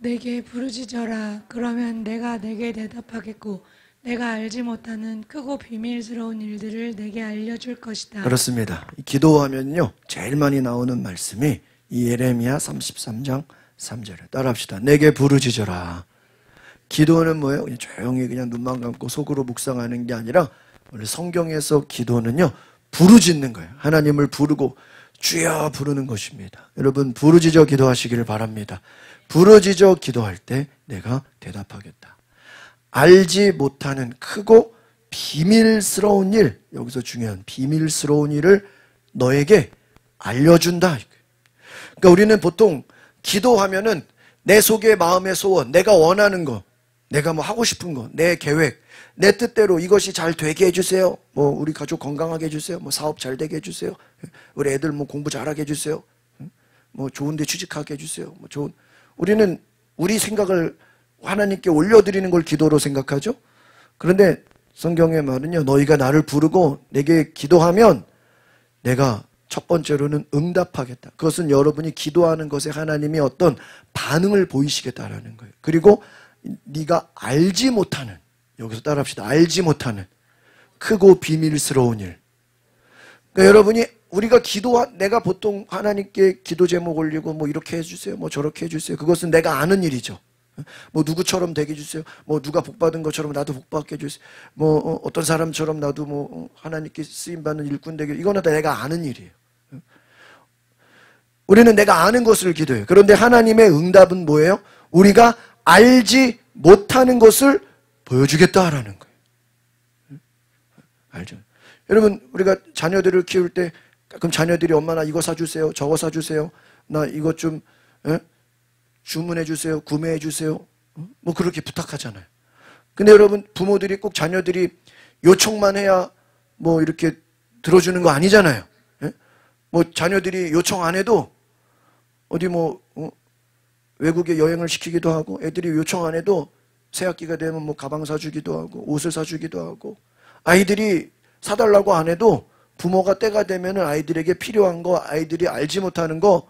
내게 부르짖어라. 그러면 내가 내게 대답하겠고 내가 알지 못하는 크고 비밀스러운 일들을 내게 알려줄 것이다. 그렇습니다. 기도하면요 제일 많이 나오는 말씀이 이 예레미야 33장 3절에 따라합시다. 내게 부르짖어라. 기도는 뭐예요? 그냥 조용히 그냥 눈만 감고 속으로 묵상하는 게 아니라 원래 성경에서 기도는요 부르짖는 거예요. 하나님을 부르고 주여 부르는 것입니다. 여러분 부르짖어 기도하시기를 바랍니다. 부르짖어 기도할 때 내가 대답하겠다. 알지 못하는 크고 비밀스러운 일, 여기서 중요한 비밀스러운 일을 너에게 알려준다. 그러니까 우리는 보통 기도하면은 내 속의 마음의 소원, 내가 원하는 거, 내가 뭐 하고 싶은 거, 내 계획, 내 뜻대로 이것이 잘 되게 해주세요. 뭐 우리 가족 건강하게 해주세요. 뭐 사업 잘 되게 해주세요. 우리 애들 뭐 공부 잘하게 해주세요. 뭐 좋은데 취직하게 해주세요. 뭐 좋은 우리는 우리 생각을 하나님께 올려드리는 걸 기도로 생각하죠. 그런데 성경의 말은요, 너희가 나를 부르고 내게 기도하면 내가 첫 번째로는 응답하겠다. 그것은 여러분이 기도하는 것에 하나님이 어떤 반응을 보이시겠다라는 거예요. 그리고 네가 알지 못하는, 여기서 따라합시다. 알지 못하는 크고 비밀스러운 일. 그러니까 여러분이 우리가 내가 보통 하나님께 기도 제목 올리고 뭐 이렇게 해주세요, 뭐 저렇게 해주세요. 그것은 내가 아는 일이죠. 뭐 누구처럼 되게 해주세요. 뭐 누가 복받은 것처럼 나도 복받게 해주세요. 뭐 어떤 사람처럼 나도 뭐 하나님께 쓰임받는 일꾼 되게. 이거는 다 내가 아는 일이에요. 우리는 내가 아는 것을 기도해요. 그런데 하나님의 응답은 뭐예요? 우리가 알지 못하는 것을 보여주겠다라는 거예요. 알죠? 여러분 우리가 자녀들을 키울 때 가끔 자녀들이 엄마 나 이거 사주세요. 저거 사주세요. 나 이것 좀 주문해 주세요. 구매해 주세요. 뭐 그렇게 부탁하잖아요. 근데 여러분 부모들이 꼭 자녀들이 요청만 해야 뭐 이렇게 들어주는 거 아니잖아요. 뭐 자녀들이 요청 안 해도 어디 뭐 외국에 여행을 시키기도 하고 애들이 요청 안 해도 새학기가 되면 뭐 가방 사주기도 하고 옷을 사주기도 하고 아이들이 사달라고 안 해도 부모가 때가 되면은 아이들에게 필요한 거 아이들이 알지 못하는 거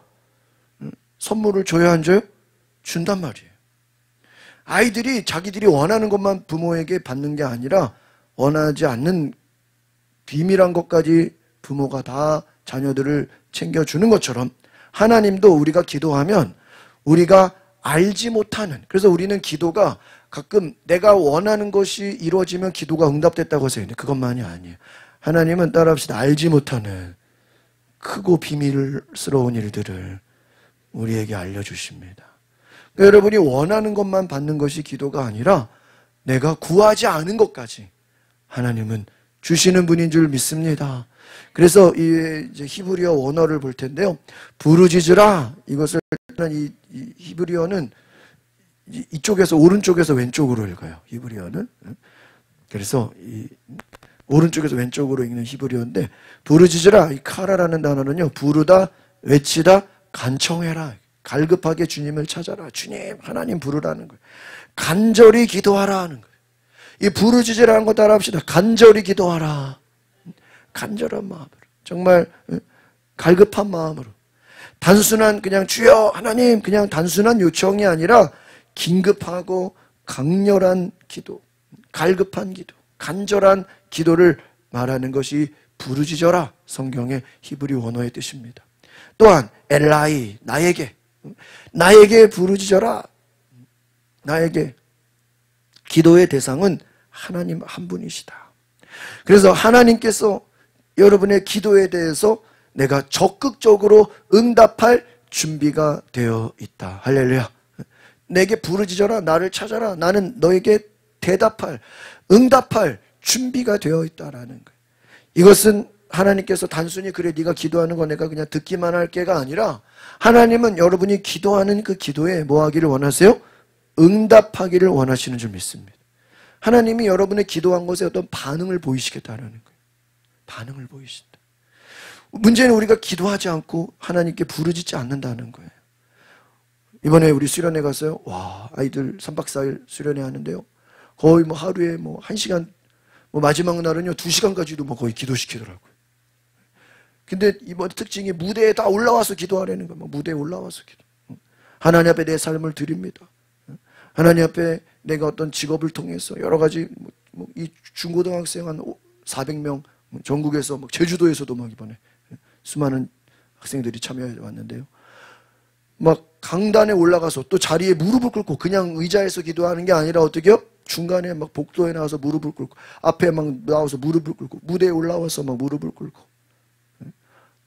선물을 줘야 안 줘요? 준단 말이에요. 아이들이 자기들이 원하는 것만 부모에게 받는 게 아니라 원하지 않는 비밀한 것까지 부모가 다 자녀들을 챙겨주는 것처럼 하나님도 우리가 기도하면 우리가 알지 못하는, 그래서 우리는 기도가 가끔 내가 원하는 것이 이루어지면 기도가 응답됐다고 생각해요. 그것만이 아니에요. 하나님은 따라합시다. 알지 못하는 크고 비밀스러운 일들을 우리에게 알려주십니다. 그러니까 여러분이 원하는 것만 받는 것이 기도가 아니라 내가 구하지 않은 것까지 하나님은 주시는 분인 줄 믿습니다. 그래서 이제 히브리어 원어를 볼 텐데요. 부르짖으라, 이것을 이 히브리어는 이쪽에서 오른쪽에서 왼쪽으로 읽어요. 히브리어는. 그래서 이 오른쪽에서 왼쪽으로 읽는 히브리어인데 부르짖으라, 이 카라라는 단어는요. 부르다, 외치다, 간청해라. 갈급하게 주님을 찾아라. 주님, 하나님 부르라는 거예요. 간절히 기도하라 하는 거예요. 이 부르짖으라는 거 따라합시다. 간절히 기도하라. 간절한 마음으로, 정말 갈급한 마음으로, 단순한 그냥 주여 하나님 그냥 단순한 요청이 아니라 긴급하고 강렬한 기도, 갈급한 기도, 간절한 기도를 말하는 것이 부르짖어라, 성경의 히브리 원어의 뜻입니다. 또한 엘라이, 나에게 부르짖어라. 나에게. 기도의 대상은 하나님 한 분이시다. 그래서 하나님께서 여러분의 기도에 대해서 내가 적극적으로 응답할 준비가 되어 있다. 할렐루야. 내게 부르짖어라, 나를 찾아라. 나는 너에게 대답할, 응답할 준비가 되어 있다라는 거예요. 이것은 하나님께서 단순히 그래 네가 기도하는 거 내가 그냥 듣기만 할 게가 아니라 하나님은 여러분이 기도하는 그 기도에 뭐 하기를 원하세요? 응답하기를 원하시는 줄 믿습니다. 하나님이 여러분의 기도한 것에 어떤 반응을 보이시겠다라는 거예요. 반응을 보이신다. 문제는 우리가 기도하지 않고 하나님께 부르짖지 않는다는 거예요. 이번에 우리 수련회 갔어요. 와, 아이들 3박 4일 수련회 하는데요. 거의 뭐 하루에 뭐 1시간, 뭐 마지막 날은요 2시간까지도 뭐 거의 기도시키더라고요. 근데 이번 특징이 무대에 다 올라와서 기도하라는 거예요. 무대에 올라와서 기도. 하나님 앞에 내 삶을 드립니다. 하나님 앞에 내가 어떤 직업을 통해서 여러 가지 이 중고등학생 한 400명 전국에서 막 제주도에서도 막 이번에 수많은 학생들이 참여해 왔는데요. 막 강단에 올라가서 또 자리에 무릎을 꿇고 그냥 의자에서 기도하는 게 아니라 어떻게요? 중간에 막 복도에 나와서 무릎을 꿇고 앞에 막 나와서 무릎을 꿇고 무대에 올라와서 막 무릎을 꿇고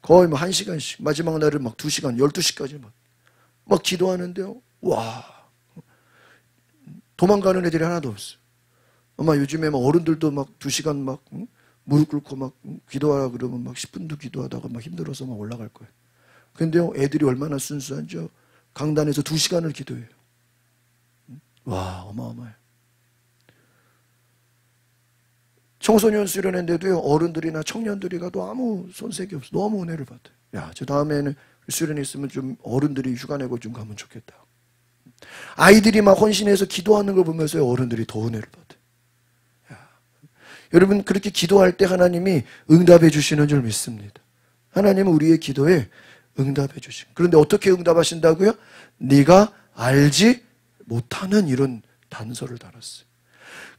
거의 뭐 1시간씩 마지막 날은 막 2시간 12시까지 막 기도하는데요. 와, 도망가는 애들이 하나도 없어요. 아마 요즘에 막 어른들도 막 2시간 막 무릎 꿇고 막 기도하라 그러면 막 10분도 기도하다가 막 힘들어서 막 올라갈 거예요. 근데요, 애들이 얼마나 순수한지요. 강단에서 2시간을 기도해요. 와, 어마어마해요. 청소년 수련회인데도요, 어른들이나 청년들이 가도 아무 손색이 없어. 너무 은혜를 받아요. 야, 저 다음에는 수련회 있으면 좀 어른들이 휴가 내고 좀 가면 좋겠다. 아이들이 막 헌신해서 기도하는 걸 보면서 어른들이 더 은혜를 받아요. 야, 여러분, 그렇게 기도할 때 하나님이 응답해 주시는 줄 믿습니다. 하나님은 우리의 기도에 응답해 주신. 그런데 어떻게 응답하신다고요? 네가 알지 못하는 이런 단서를 달았어요.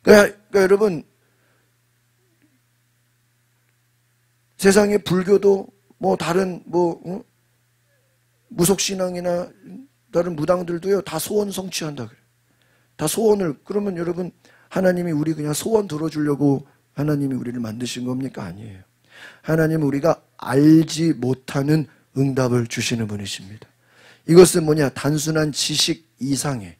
그러니까 여러분, 세상의 불교도 뭐 다른 무속신앙이나 다른 무당들도요, 다 소원 성취한다 그래요. 다 소원을. 그러면 여러분, 하나님이 우리 그냥 소원 들어주려고 하나님이 우리를 만드신 겁니까? 아니에요. 하나님은 우리가 알지 못하는 응답을 주시는 분이십니다. 이것은 뭐냐? 단순한 지식 이상의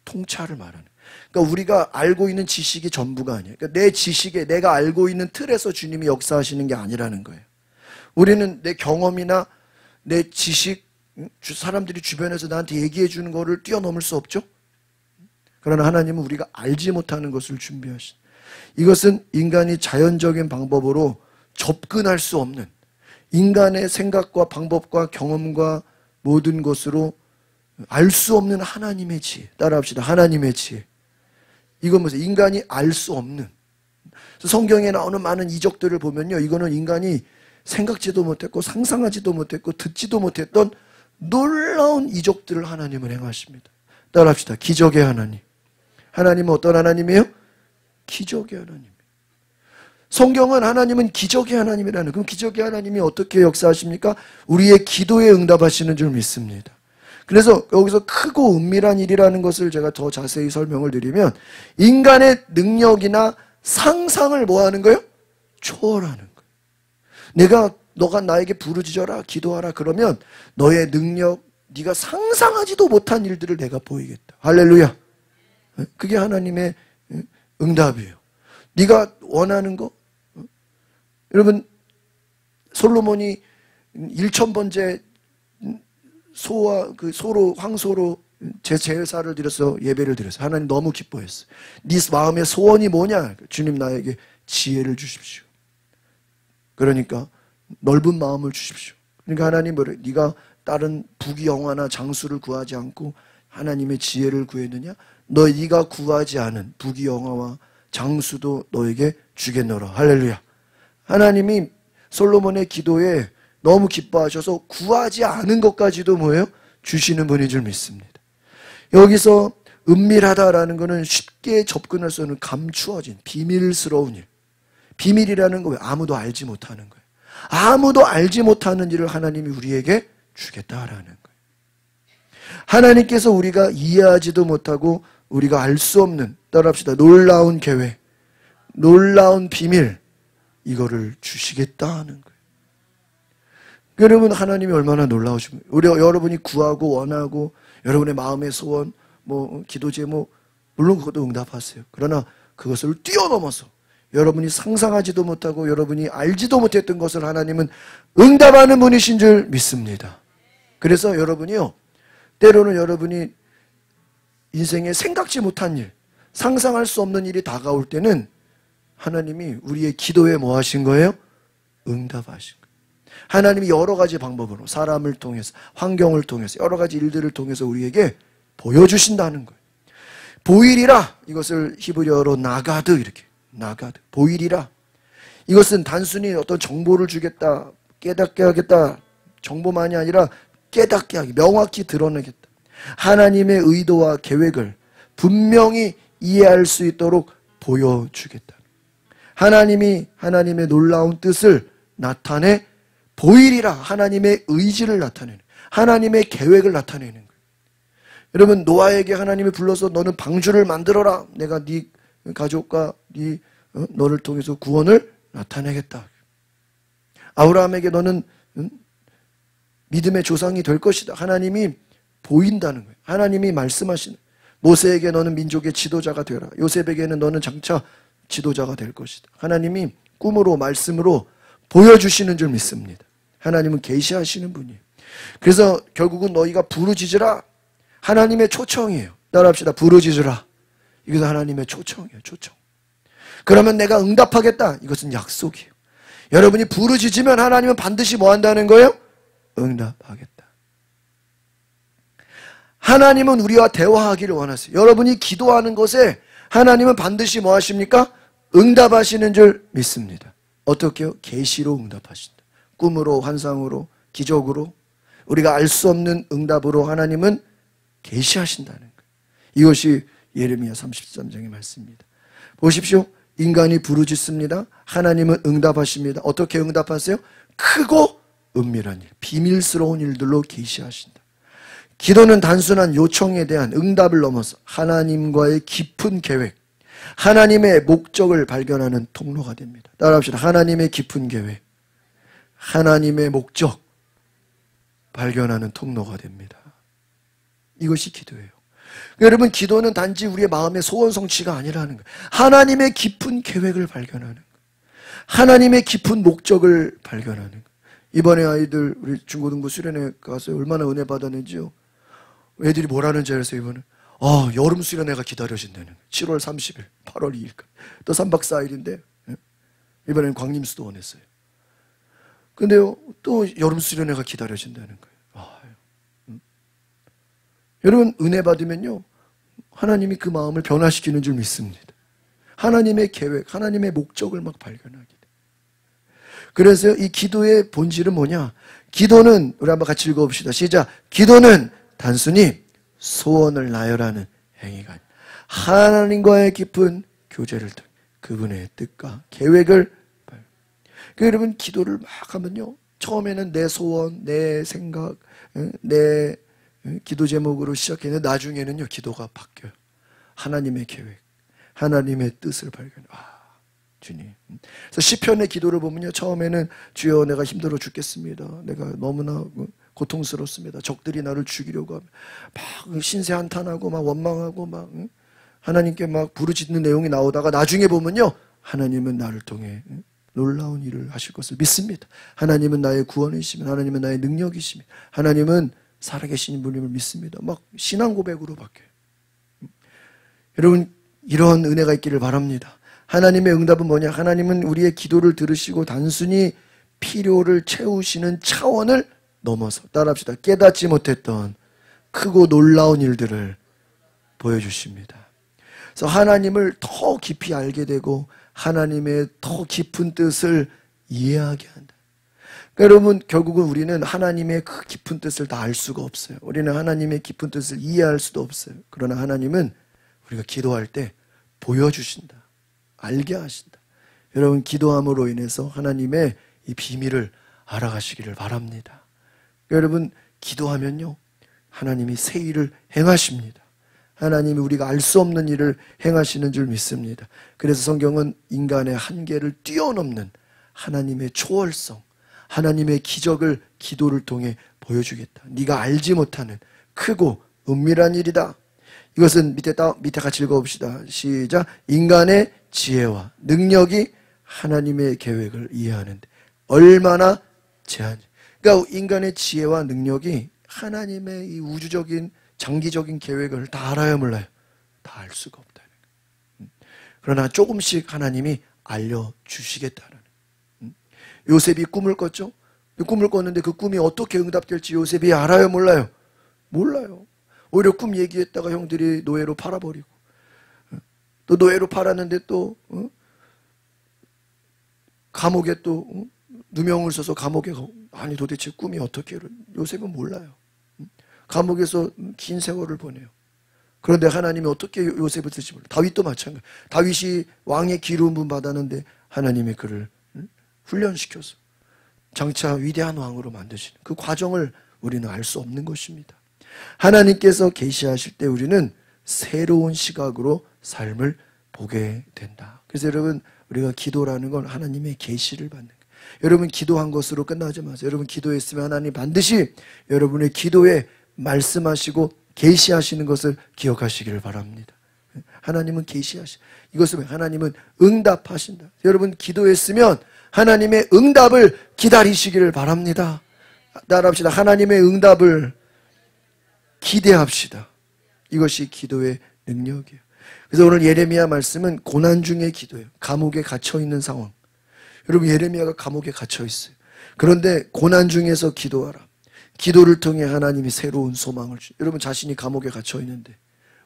통찰을 말하는. 그러니까 우리가 알고 있는 지식이 전부가 아니에요. 그러니까 내 지식에 내가 알고 있는 틀에서 주님이 역사하시는 게 아니라는 거예요. 우리는 내 경험이나 내 지식, 사람들이 주변에서 나한테 얘기해 주는 거를 뛰어넘을 수 없죠. 그러나 하나님은 우리가 알지 못하는 것을 준비하신. 이것은 인간이 자연적인 방법으로 접근할 수 없는, 인간의 생각과 방법과 경험과 모든 것으로 알 수 없는 하나님의 지혜. 따라합시다. 하나님의 지혜. 이건 무슨 인간이 알 수 없는. 성경에 나오는 많은 이적들을 보면요, 이거는 인간이 생각지도 못했고 상상하지도 못했고 듣지도 못했던 놀라운 이적들을 하나님은 행하십니다. 따라합시다. 기적의 하나님. 하나님은 어떤 하나님이에요? 기적의 하나님. 성경은 하나님은 기적의 하나님이라는. 그럼 기적의 하나님이 어떻게 역사하십니까? 우리의 기도에 응답하시는 줄 믿습니다. 그래서 여기서 크고 은밀한 일이라는 것을 제가 더 자세히 설명을 드리면, 인간의 능력이나 상상을 뭐 하는 거예요? 초월하는 거예요. 너가 나에게 부르짖어라, 기도하라 그러면 너의 능력, 네가 상상하지도 못한 일들을 내가 보이겠다. 할렐루야. 그게 하나님의 응답이에요. 네가 원하는 거. 여러분, 솔로몬이 1000번째 황소로 제사를 드려서 예배를 드렸어요. 하나님 너무 기뻐했어요. 네 마음의 소원이 뭐냐? 주님 나에게 지혜를 주십시오. 그러니까 넓은 마음을 주십시오. 그러니까 하나님 네가 다른 부귀영화나 장수를 구하지 않고 하나님의 지혜를 구했느냐? 네가 구하지 않은 부귀영화와 장수도 너에게 주겠노라. 할렐루야. 하나님이 솔로몬의 기도에 너무 기뻐하셔서 구하지 않은 것까지도 뭐예요? 주시는 분인 줄 믿습니다. 여기서 은밀하다라는 것은 쉽게 접근할 수 없는 감추어진 비밀스러운 일. 비밀이라는 거 왜? 아무도 알지 못하는 거예요. 아무도 알지 못하는 일을 하나님이 우리에게 주겠다라는 거예요. 하나님께서 우리가 이해하지도 못하고 우리가 알 수 없는, 따라합시다, 놀라운 계획, 놀라운 비밀, 이거를 주시겠다는 거예요. 여러분, 하나님이 얼마나 놀라우십니까? 여러분이 구하고 원하고 여러분의 마음의 소원, 기도 제목, 물론 그것도 응답하세요. 그러나 그것을 뛰어넘어서 여러분이 상상하지도 못하고 여러분이 알지도 못했던 것을 하나님은 응답하는 분이신 줄 믿습니다. 그래서 여러분이요, 때로는 여러분이 인생에 생각지 못한 일, 상상할 수 없는 일이 다가올 때는 하나님이 우리의 기도에 뭐 하신 거예요? 응답하신 거예요. 하나님이 여러 가지 방법으로 사람을 통해서, 환경을 통해서, 여러 가지 일들을 통해서 우리에게 보여주신다는 거예요. 보이리라, 이것을 히브리어로 나가드, 이렇게 나가드, 보이리라. 이것은 단순히 어떤 정보를 주겠다, 깨닫게 하겠다, 정보만이 아니라 깨닫게 하기, 명확히 드러내겠다. 하나님의 의도와 계획을 분명히 이해할 수 있도록 보여주겠다. 하나님이 하나님의 놀라운 뜻을 나타내 보이리라. 하나님의 의지를 나타내는, 하나님의 계획을 나타내는 거예요. 여러분, 노아에게 하나님이 불러서 너는 방주를 만들어라. 내가 네 가족과 너를 통해서 구원을 나타내겠다. 아브라함에게 너는 믿음의 조상이 될 것이다. 하나님이 보인다는 거예요. 하나님이 말씀하시는. 모세에게 너는 민족의 지도자가 되라. 요셉에게는 너는 장차 지도자가 될 것이다. 하나님이 꿈으로 말씀으로 보여주시는 줄 믿습니다. 하나님은 계시하시는 분이에요. 그래서 결국은 너희가 부르짖으라. 하나님의 초청이에요. 따라합시다. 부르짖으라. 이것은 하나님의 초청이에요. 초청. 그러면 내가 응답하겠다. 이것은 약속이에요. 여러분이 부르짖으면 하나님은 반드시 뭐 한다는 거예요? 응답하겠다. 하나님은 우리와 대화하기를 원하세요. 여러분이 기도하는 것에 하나님은 반드시 뭐 하십니까? 응답하시는 줄 믿습니다. 어떻게요? 계시로 응답하신다. 꿈으로, 환상으로, 기적으로, 우리가 알 수 없는 응답으로 하나님은 계시하신다는 거예요. 이것이 예레미야 33장의 말씀입니다. 보십시오. 인간이 부르짖습니다. 하나님은 응답하십니다. 어떻게 응답하세요? 크고 은밀한 일, 비밀스러운 일들로 계시하신다. 기도는 단순한 요청에 대한 응답을 넘어서 하나님과의 깊은 계획, 하나님의 목적을 발견하는 통로가 됩니다. 따라합시다. 하나님의 깊은 계획, 하나님의 목적 발견하는 통로가 됩니다. 이것이 기도예요. 여러분, 기도는 단지 우리의 마음의 소원 성취가 아니라는 거예요. 하나님의 깊은 계획을 발견하는 거예요. 하나님의 깊은 목적을 발견하는 거예요. 이번에 아이들 우리 중고등부 수련회 가서 얼마나 은혜 받았는지요. 애들이 뭐라는 줄 알았어요. 이번에 여름 수련회가 기다려진다는 거예요. 7월 30일, 8월 2일까지 또 3박 4일인데 이번에는 광림수도원 했어요. 근데요, 또 여름 수련회가 기다려진다는 거예요. 여러분, 은혜 받으면요, 하나님이 그 마음을 변화시키는 줄 믿습니다. 하나님의 계획, 하나님의 목적을 막 발견하게 돼요. 그래서 이 기도의 본질은 뭐냐? 기도는, 우리 한번 같이 읽어봅시다. 시작. 기도는 단순히 소원을 나열하는 행위가 아니라 하나님과의 깊은 교제를 통해 그분의 뜻과 계획을 그러니까 여러분, 기도를 막 하면요, 처음에는 내 소원, 내 생각, 내 기도 제목으로 시작했는데 나중에는요, 기도가 바뀌어요. 하나님의 계획, 하나님의 뜻을 발견해. 주님. 그래서 시편의 기도를 보면요, 처음에는 주여 내가 힘들어 죽겠습니다. 내가 너무나 고통스럽습니다. 적들이 나를 죽이려고 하면 막 신세 한탄하고 막 원망하고 막 하나님께 막 부르짖는 내용이 나오다가 나중에 보면요, 하나님은 나를 통해 놀라운 일을 하실 것을 믿습니다. 하나님은 나의 구원이시며 하나님은 나의 능력이시며 하나님은 살아계신 분임을 믿습니다. 막 신앙 고백으로 바뀌어요. 여러분, 이런 은혜가 있기를 바랍니다. 하나님의 응답은 뭐냐? 하나님은 우리의 기도를 들으시고 단순히 필요를 채우시는 차원을 넘어서, 따라합시다, 깨닫지 못했던 크고 놀라운 일들을 보여주십니다. 그래서 하나님을 더 깊이 알게 되고 하나님의 더 깊은 뜻을 이해하게 한다. 그러니까 여러분, 결국은 우리는 하나님의 그 깊은 뜻을 다 알 수가 없어요. 우리는 하나님의 깊은 뜻을 이해할 수도 없어요. 그러나 하나님은 우리가 기도할 때 보여주신다. 알게 하신다. 여러분, 기도함으로 인해서 하나님의 이 비밀을 알아가시기를 바랍니다. 여러분, 기도하면요, 하나님이 새 일을 행하십니다. 하나님이 우리가 알 수 없는 일을 행하시는 줄 믿습니다. 그래서 성경은 인간의 한계를 뛰어넘는 하나님의 초월성, 하나님의 기적을 기도를 통해 보여주겠다. 네가 알지 못하는 크고 은밀한 일이다. 이것은 밑에 같이 읽어봅시다. 시작. 인간의 지혜와 능력이 하나님의 계획을 이해하는데 얼마나 제한이. 그러니까 인간의 지혜와 능력이 하나님의 이 우주적인 장기적인 계획을 다 알아요, 몰라요? 다 알 수가 없다는 거예요. 그러나 조금씩 하나님이 알려주시겠다는. 요셉이 꿈을 꿨죠? 꿈을 꿨는데 그 꿈이 어떻게 응답될지 요셉이 알아요, 몰라요? 몰라요. 오히려 꿈 얘기했다가 형들이 노예로 팔아버리고, 또 노예로 팔았는데 또 감옥에 또 누명을 써서 감옥에 가고, 아니 도대체 꿈이 어떻게, 요셉은 몰라요. 감옥에서 긴 세월을 보내요. 그런데 하나님이 어떻게 요셉을 쓸지 몰라. 다윗도 마찬가지. 다윗이 왕의 기름을 받았는데 하나님이 그를 훈련시켜서 장차 위대한 왕으로 만드시는 그 과정을 우리는 알 수 없는 것입니다. 하나님께서 계시하실 때 우리는 새로운 시각으로 삶을 보게 된다. 그래서 여러분, 우리가 기도라는 건 하나님의 계시를 받는 거예요. 여러분, 기도한 것으로 끝나지 마세요. 여러분, 기도했으면 하나님 반드시 여러분의 기도에 말씀하시고 계시하시는 것을 기억하시기를 바랍니다. 하나님은 이것을 하나님은 응답하신다. 여러분, 기도했으면 하나님의 응답을 기다리시기를 바랍니다. 따라합시다. 하나님의 응답을 기대합시다. 이것이 기도의 능력이에요. 그래서 오늘 예레미야 말씀은 고난 중의 기도예요. 감옥에 갇혀있는 상황. 여러분, 예레미야가 감옥에 갇혀있어요. 그런데 고난 중에서 기도하라. 기도를 통해 하나님이 새로운 소망을 여러분, 자신이 감옥에 갇혀있는데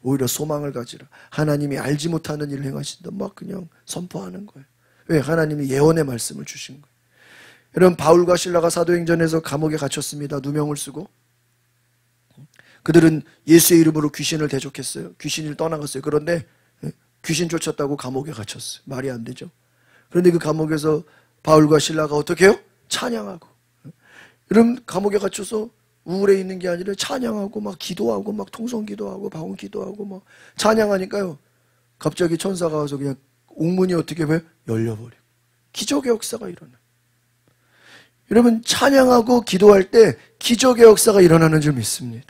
오히려 소망을 가지라. 하나님이 알지 못하는 일을 행하신다. 막 그냥 선포하는 거예요. 왜? 하나님이 예언의 말씀을 주신 거예요. 여러분, 바울과 실라가 사도행전에서 감옥에 갇혔습니다. 누명을 쓰고. 그들은 예수의 이름으로 귀신을 대적했어요. 귀신을 떠나갔어요. 그런데 귀신 쫓았다고 감옥에 갇혔어요. 말이 안 되죠. 그런데 그 감옥에서 바울과 실라가 어떻게 해요? 찬양하고. 여러분, 감옥에 갇혀서 우울해 있는 게 아니라 찬양하고 막 기도하고 막 통성기도하고 방언 기도하고 막 찬양하니까요, 갑자기 천사가 와서 그냥 옥문이 어떻게 왜 열려버리고 기적의 역사가 일어나요. 여러분, 찬양하고 기도할 때 기적의 역사가 일어나는 줄 믿습니다.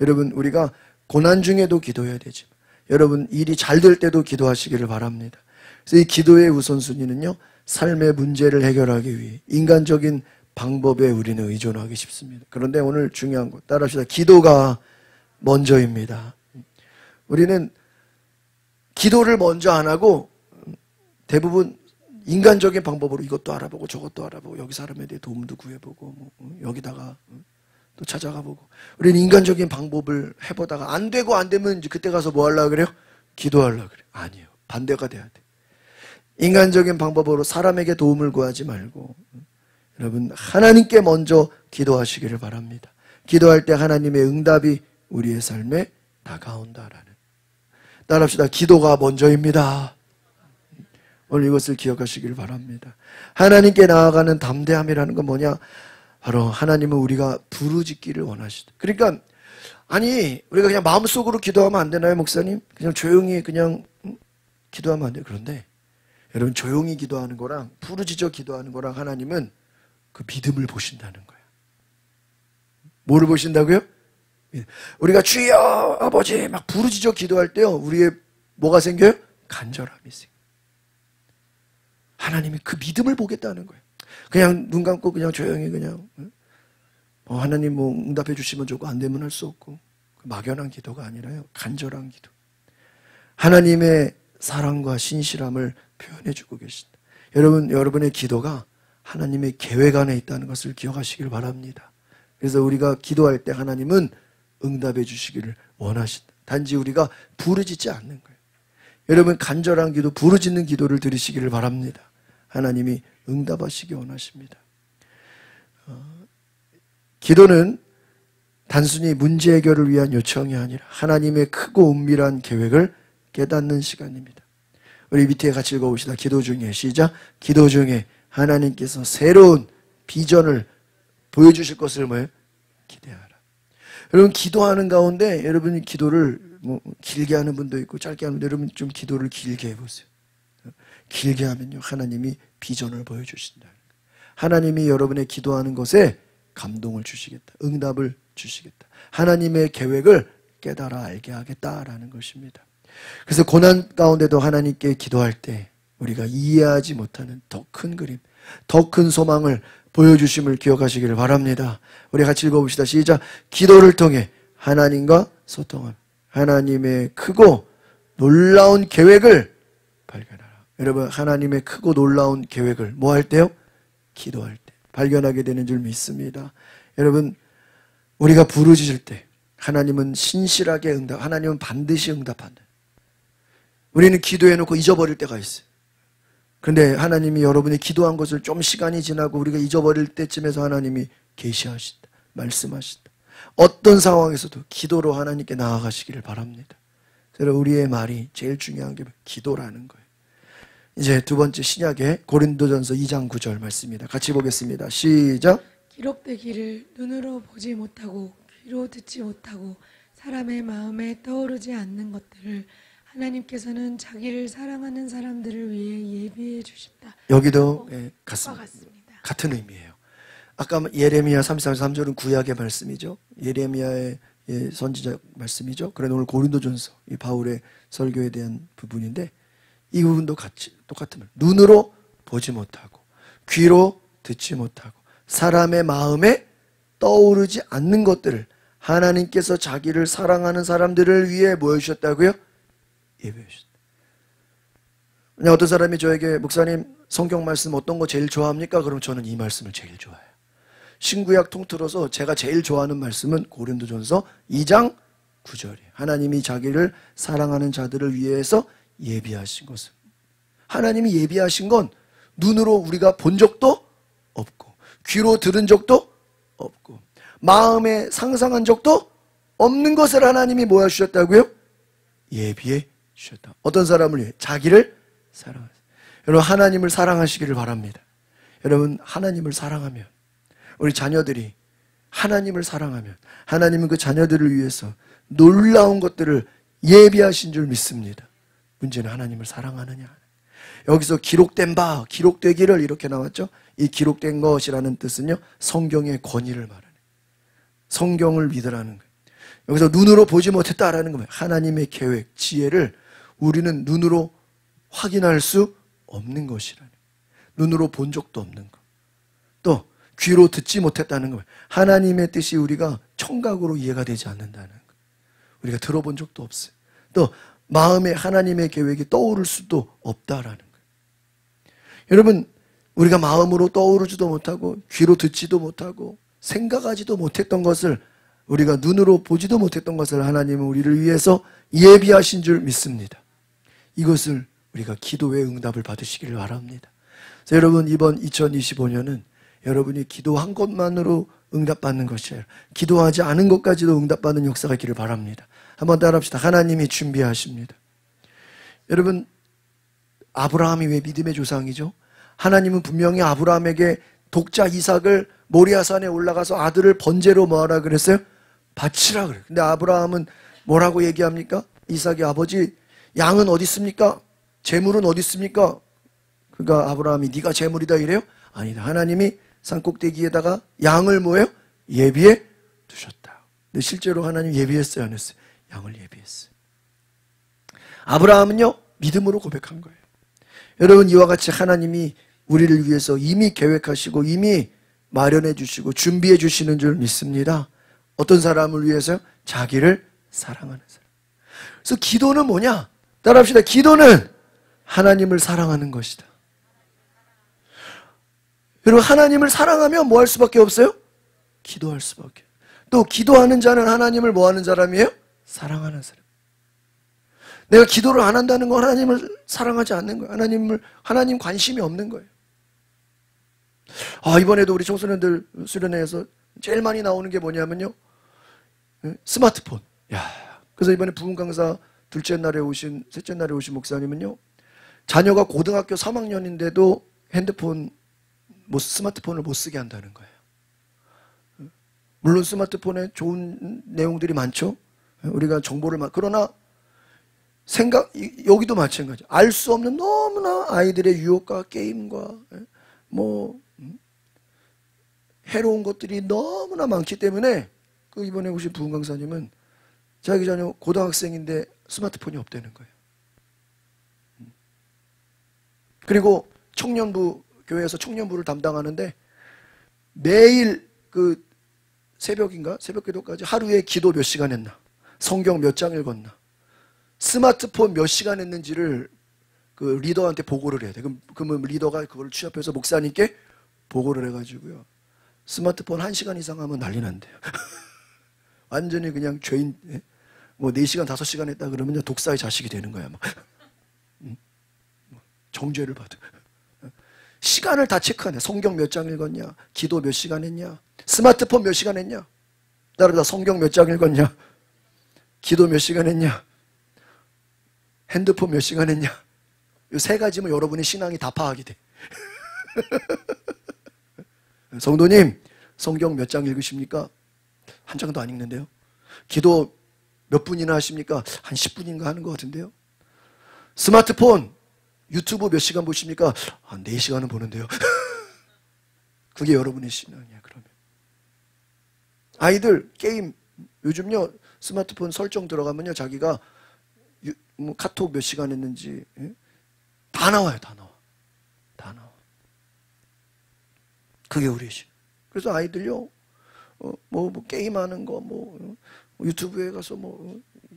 여러분, 우리가 고난 중에도 기도해야 되지만 여러분, 일이 잘 될 때도 기도하시기를 바랍니다. 그래서 이 기도의 우선순위는요, 삶의 문제를 해결하기 위해 인간적인 방법에 우리는 의존하기 쉽습니다. 그런데 오늘 중요한 것 따라합시다. 기도가 먼저입니다. 우리는 기도를 먼저 안 하고 대부분 인간적인 방법으로 이것도 알아보고 저것도 알아보고 여기 사람에 대해 도움도 구해보고 여기다가 또 찾아가 보고, 우리는 인간적인 방법을 해보다가 안 되고 안 되면 이제 그때 가서 뭐 하려고 그래요? 기도하려고 그래요. 아니에요. 반대가 돼야 돼. 인간적인 방법으로 사람에게 도움을 구하지 말고 여러분, 하나님께 먼저 기도하시기를 바랍니다. 기도할 때 하나님의 응답이 우리의 삶에 다가온다라는. 따라합시다. 기도가 먼저입니다. 오늘 이것을 기억하시기를 바랍니다. 하나님께 나아가는 담대함이라는 건 뭐냐? 바로 하나님은 우리가 부르짖기를 원하시다. 그러니까 아니, 우리가 그냥 마음속으로 기도하면 안 되나요, 목사님? 그냥 조용히 그냥 기도하면 안 돼요. 그런데 여러분, 조용히 기도하는 거랑 부르짖어 기도하는 거랑 하나님은 그 믿음을 보신다는 거예요. 뭐를 보신다고요? 우리가 주여 아버지 막 부르짖어 기도할 때요, 우리의 뭐가 생겨요? 간절함이 생겨요. 하나님이 그 믿음을 보겠다는 거예요. 그냥 눈 감고 그냥 조용히 그냥 하나님 뭐 응답해 주시면 좋고 안 되면 할 수 없고, 막연한 기도가 아니라요, 간절한 기도. 하나님의 사랑과 신실함을 표현해 주고 계신다. 여러분, 여러분의 기도가 하나님의 계획 안에 있다는 것을 기억하시길 바랍니다. 그래서 우리가 기도할 때 하나님은 응답해 주시기를 원하신다. 단지 우리가 부르짖지 않는 거예요. 여러분, 간절한 기도, 부르짖는 기도를 드리시기를 바랍니다. 하나님이 응답하시기 원하십니다. 기도는 단순히 문제 해결을 위한 요청이 아니라 하나님의 크고 은밀한 계획을 깨닫는 시간입니다. 우리 밑에 같이 읽어봅시다. 기도 중에, 시작. 기도 중에 하나님께서 새로운 비전을 보여주실 것을 뭐예요? 기대하라. 여러분, 기도하는 가운데 여러분이 기도를 뭐 길게 하는 분도 있고 짧게 하는 분도, 여러분 좀 기도를 길게 해보세요. 길게 하면요, 하나님이 비전을 보여주신다. 하나님이 여러분의 기도하는 것에 감동을 주시겠다. 응답을 주시겠다. 하나님의 계획을 깨달아 알게 하겠다라는 것입니다. 그래서 고난 가운데도 하나님께 기도할 때 우리가 이해하지 못하는 더 큰 그림, 더 큰 소망을 보여주심을 기억하시기를 바랍니다. 우리 같이 읽어봅시다. 시작. 기도를 통해 하나님과 소통함. 하나님의 크고 놀라운 계획을 발견하라. 여러분, 하나님의 크고 놀라운 계획을 뭐 할 때요? 기도할 때 발견하게 되는 줄 믿습니다. 여러분, 우리가 부르짖을 때 하나님은 신실하게 하나님은 반드시 응답한다. 우리는 기도해놓고 잊어버릴 때가 있어요. 그런데 하나님이 여러분이 기도한 것을 좀 시간이 지나고 우리가 잊어버릴 때쯤에서 하나님이 계시하신다. 말씀하신다. 어떤 상황에서도 기도로 하나님께 나아가시기를 바랍니다. 그래서 우리의 말이 제일 중요한 게 기도라는 거예요. 이제 두 번째 신약의 고린도전서 2장 9절 말씀입니다. 같이 보겠습니다. 시작. 기록되기를 눈으로 보지 못하고 귀로 듣지 못하고 사람의 마음에 떠오르지 않는 것들을 하나님께서는 자기를 사랑하는 사람들을 위해 예비해 주십니다. 여기도 같습니다. 같은 의미예요. 아까 예레미야 33절은 구약의 말씀이죠. 예레미야의 선지자 말씀이죠. 그래서 오늘 고린도전서 이 바울의 설교에 대한 부분인데 이 부분도 같이 똑같은 말. 눈으로 보지 못하고 귀로 듣지 못하고 사람의 마음에 떠오르지 않는 것들을 하나님께서 자기를 사랑하는 사람들을 위해 뭐 해주셨다고요? 예배해 주셨다. 그냥 어떤 사람이 저에게 목사님 성경 말씀 어떤 거 제일 좋아합니까? 그럼 저는 이 말씀을 제일 좋아해요. 신구약 통틀어서 제가 제일 좋아하는 말씀은 고린도전서 2장 9절이에요. 하나님이 자기를 사랑하는 자들을 위해서 예비하신 것을. 하나님이 예비하신 건 눈으로 우리가 본 적도 없고 귀로 들은 적도 없고 마음에 상상한 적도 없는 것을 하나님이 뭐 하셨다고요? 예비해 주셨다. 어떤 사람을 위해? 자기를 사랑하세요. 여러분 하나님을 사랑하시기를 바랍니다. 여러분 하나님을 사랑하면 우리 자녀들이 하나님을 사랑하면 하나님은 그 자녀들을 위해서 놀라운 것들을 예비하신 줄 믿습니다. 문제는 하나님을 사랑하느냐. 여기서 기록된 바, 기록되기를 이렇게 나왔죠. 이 기록된 것이라는 뜻은요 성경의 권위를 말하는 성경을 믿으라는 거예요. 여기서 눈으로 보지 못했다라는 거예요. 하나님의 계획, 지혜를 우리는 눈으로 확인할 수 없는 것이라는 거예요. 눈으로 본 적도 없는 것. 또 귀로 듣지 못했다는 거예요. 하나님의 뜻이 우리가 청각으로 이해가 되지 않는다는 거예요. 우리가 들어본 적도 없어요. 또 마음에 하나님의 계획이 떠오를 수도 없다라는 거예요. 여러분 우리가 마음으로 떠오르지도 못하고 귀로 듣지도 못하고 생각하지도 못했던 것을 우리가 눈으로 보지도 못했던 것을 하나님은 우리를 위해서 예비하신 줄 믿습니다. 이것을 우리가 기도의 응답을 받으시기를 바랍니다. 그래서 여러분 이번 2025년은 여러분이 기도한 것만으로 응답받는 것이 아니라 기도하지 않은 것까지도 응답받는 역사가 있기를 바랍니다. 한번 따라합시다. 하나님이 준비하십니다. 여러분 아브라함이 왜 믿음의 조상이죠? 하나님은 분명히 아브라함에게 독자 이삭을 모리아산에 올라가서 아들을 번제로 뭐하라 그랬어요? 바치라 그래요. 근데 아브라함은 뭐라고 얘기합니까? 이삭의 아버지 양은 어디 있습니까? 재물은 어디 있습니까? 그러니까 아브라함이 네가 재물이다 이래요? 아니다. 하나님이 산꼭대기에다가 양을 뭐예요? 예비해 두셨다. 근데 실제로 하나님 예비했어요? 안 했어요? 양을 예비했어요. 아브라함은요 믿음으로 고백한 거예요. 여러분 이와 같이 하나님이 우리를 위해서 이미 계획하시고 이미 마련해 주시고 준비해 주시는 줄 믿습니다. 어떤 사람을 위해서요? 자기를 사랑하는 사람. 그래서 기도는 뭐냐? 따라합시다. 기도는 하나님을 사랑하는 것이다. 여러분 하나님을 사랑하면 뭐 할 수밖에 없어요? 기도할 수밖에. 또 기도하는 자는 하나님을 뭐 하는 사람이에요? 사랑하는 사람. 내가 기도를 안 한다는 건 하나님을 사랑하지 않는 거예요. 하나님 관심이 없는 거예요. 이번에도 우리 청소년들 수련회에서 제일 많이 나오는 게 뭐냐면요. 스마트폰. 그래서 이번에 부흥 강사 셋째 날에 오신 목사님은요. 자녀가 고등학교 3학년인데도 스마트폰을 못 쓰게 한다는 거예요. 물론 스마트폰에 좋은 내용들이 많죠. 우리가 정보를 그러나 여기도 마찬가지. 알 수 없는 너무나 아이들의 유혹과 게임과 해로운 것들이 너무나 많기 때문에 이번에 오신 부흥 강사님은 자기 자녀 고등학생인데 스마트폰이 없다는 거예요. 그리고 교회에서 청년부를 담당하는데 매일 새벽 기도까지 하루에 기도 몇 시간 했나, 성경 몇 장 읽었나, 스마트폰 몇 시간 했는지를 리더한테 보고를 해야 돼. 그러면 리더가 그걸 취합해서 목사님께 보고를 해가지고요. 스마트폰 1시간 이상 하면 난리 난대요. 완전히 그냥 죄인, 4시간, 5시간 했다 그러면 독사의 자식이 되는 거야. 정죄를 받아. 시간을 다 체크하네. 성경 몇 장 읽었냐, 기도 몇 시간 했냐, 스마트폰 몇 시간 했냐, 따라다 성경 몇 장 읽었냐, 기도 몇 시간 했냐. 핸드폰 몇 시간 했냐? 이 세 가지면 여러분의 신앙이 다 파악이 돼. 성도님, 성경 몇 장 읽으십니까? 한 장도 안 읽는데요. 기도 몇 분이나 하십니까? 한 10분인가 하는 것 같은데요. 스마트폰, 유튜브 몇 시간 보십니까? 한 4시간은 보는데요. 그게 여러분의 신앙이야, 그러면. 아이들, 게임, 요즘요, 스마트폰 설정 들어가면요, 자기가 뭐 카톡 몇 시간 했는지, 예? 다 나와요, 다 나와. 다 나와. 그게 우리의 신앙. 그래서 아이들요, 뭐 게임하는 거, 유튜브에 가서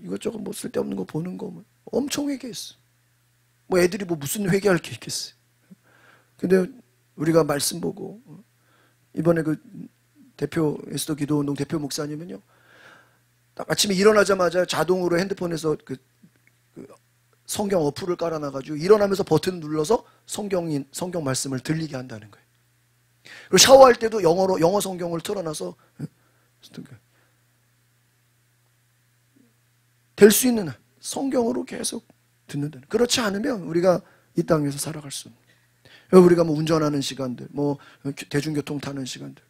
이것저것 쓸데없는 거 보는 거, 엄청 회개했어. 애들이 무슨 회개할 게 있겠어요. 근데 우리가 말씀 보고, 이번에 그 대표, 에스더 기도운동 대표 목사님은요, 딱 아침에 일어나자마자 자동으로 핸드폰에서 그 성경 어플을 깔아놔가지고 일어나면서 버튼 눌러서 성경 말씀을 들리게 한다는 거예요. 그리고 샤워할 때도 영어 성경을 틀어놔서 될 수 있는 한 성경으로 계속 듣는다는. 그렇지 않으면 우리가 이 땅에서 살아갈 수 없는. 우리가 운전하는 시간들, 대중교통 타는 시간들,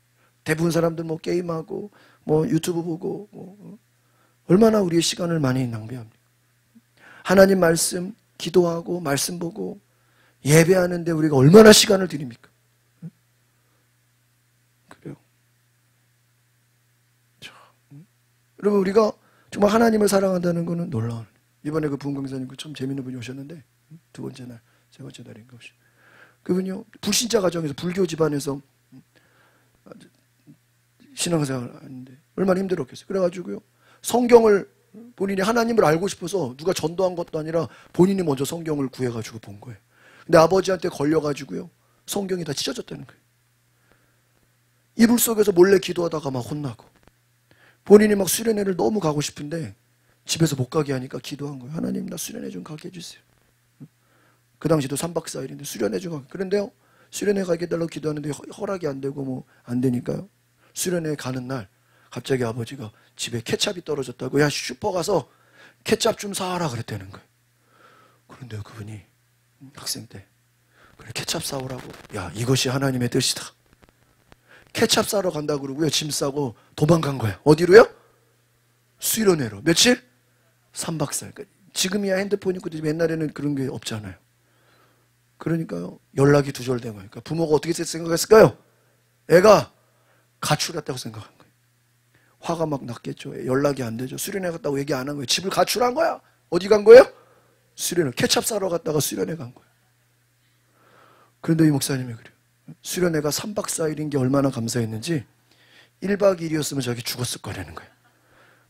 대부분 사람들 게임하고 유튜브 보고 얼마나 우리의 시간을 많이 낭비합니까? 하나님 말씀 기도하고 말씀 보고 예배하는데 우리가 얼마나 시간을 드립니까? 그래요. 여러분, 우리가 정말 하나님을 사랑한다는 것은 놀라운. 이번에 그 부흥강사님 참 재밌는 분이 오셨는데, 두 번째 날, 세 번째 날인가 오시. 그분요, 불신자 가정에서 불교 집안에서 신앙생활을 하는데 얼마나 힘들었겠어요. 그래가지고요, 성경을 본인이 하나님을 알고 싶어서 누가 전도한 것도 아니라 본인이 먼저 성경을 구해가지고 본 거예요. 근데 아버지한테 걸려가지고요, 성경이 다 찢어졌다는 거예요. 이불 속에서 몰래 기도하다가 막 혼나고, 본인이 수련회를 너무 가고 싶은데 집에서 못 가게 하니까 기도한 거예요. 하나님, 나 수련회 좀 가게 해주세요. 그 당시도 3박 4일인데 수련회 좀 가게. 그런데요, 수련회 가게 해달라고 기도하는데 허락이 안 되고 안 되니까요, 수련회 가는 날 갑자기 아버지가 집에 케찹이 떨어졌다고, 야, 슈퍼 가서 케찹 좀 사와라 그랬다는 거예요. 그런데 그분이 학생 때, 그래, 케찹 사오라고. 야, 이것이 하나님의 뜻이다. 케찹 사러 간다고 그러고요, 짐 싸고 도망간 거예요. 어디로요? 수련회로. 며칠? 3박 4일. 그러니까 지금이야 핸드폰이 있고 옛날에는 그런 게 없잖아요. 그러니까요, 연락이 두절된 거예요. 그러니까 부모가 어떻게 생각했을까요? 애가 가출했다고 생각한 거예요. 화가 막 났겠죠. 연락이 안 되죠. 수련회 갔다고 얘기 안 한 거예요. 집을 가출한 거야. 어디 간 거예요? 수련회. 케찹 사러 갔다가 수련회 간 거예요. 그런데 이 목사님이 그래요. 수련회가 3박 4일인 게 얼마나 감사했는지 1박 2일이었으면 저기 죽었을 거라는 거예요.